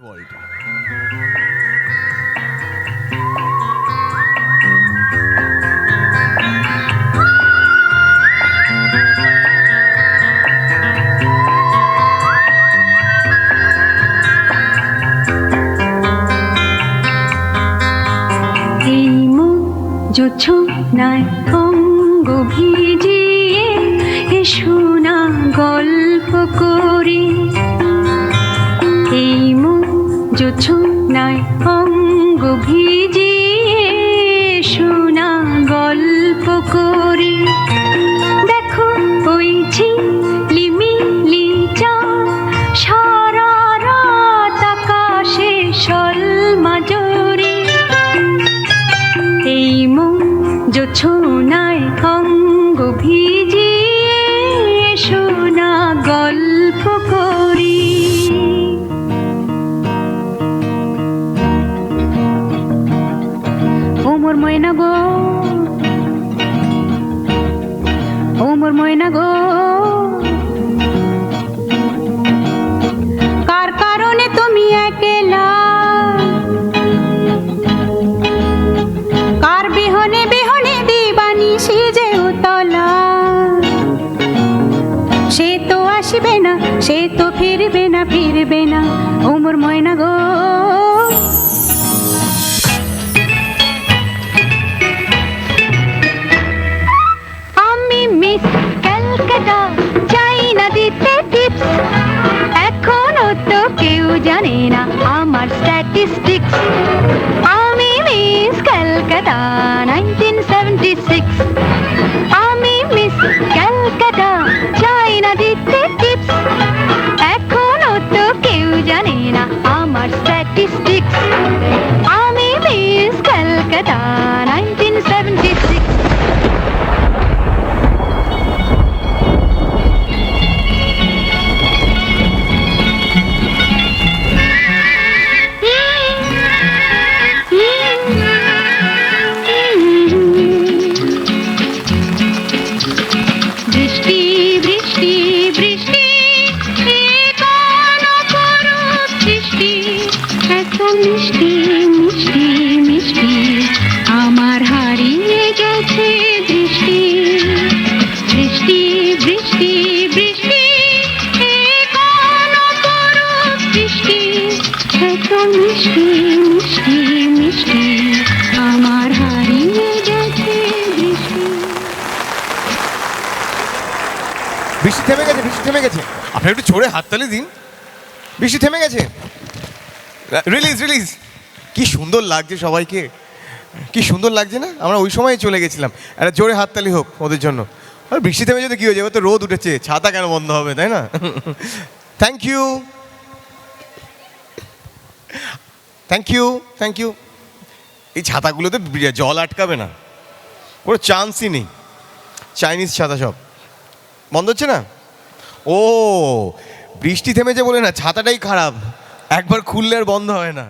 World. জোছনায় অঙ্গ ভিজিয়ে এসো না গল্প করি, এই মন জোছনায় অঙ্গ ভিজিয়ে এসো না গল্প করি। দেখো ওই ঝিলিমিলি চাঁদ সারা রাত আকাশে সলমাজরি, এই মন জোছনায় অঙ্গ ভিজিয়ে এসো না গল্প করি। ও মোর ময়না গো, ও মোর ময়না গো, কার কারণে তুমি একলা, কার বিহনে বিহনে দিবানিশি যে উতলা। সে তো আসবে না, সে তো ফিরবে না, ফিরবে না, ও মোর ময়না গো। আমি মিস ক্যালকাটা, চাই না দিতে টিপস, এখনো তো কেউ জানে না আমার স্ট্যাটিস্টিক্স। আমি মিস ক্যালকাটা 1976, আমি মিস ক্যালকাটা, চাই না দিতে টিপস, এখনো তো কেউ জানে না আমার স্ট্যাটিস্টিক্স। আমি মিস ক্যালকাটা 1976। বৃষ্টি বৃষ্টি বৃষ্টি, কোন অপরূপ সৃষ্টি, এত মিষ্টি মিষ্টি মিষ্টি, আমার হারিয়ে গেছে দৃষ্টি। বৃষ্টি বৃষ্টি বৃষ্টি, কোন অপরূপ সৃষ্টি, এত মিষ্টি মিষ্টি মিষ্টি, আমার হারিয়ে গেছে দৃষ্টি। বৃষ্টি থেমে গেছে, বৃষ্টি থেমে গেছে। আপনি একটু জোরে হাততালি দিন। বৃষ্টি থেমে গেছে। Release release. কি সুন্দর লাগছে সবাইকে, কি সুন্দর লাগছে না? আমরা ওই সময় চলে গেছিলাম। একটা জোরে হাততালি হোক ওদের জন্য। আর বৃষ্টি থেমে যেতে কী হয়ে যাবে, তো রোদ উঠেছে, ছাতা কেন বন্ধ হবে, তাই না? Thank you, thank you, thank you. এই ছাতাগুলোতে জল আটকাবে না, কোনো চান্সই নেই। চাইনিজ ছাতা সব বন্ধ হচ্ছে না। ও বৃষ্টি থেমেছে বলে না, ছাতাটাই খারাপ, একবার খুললে আর বন্ধ হয় না।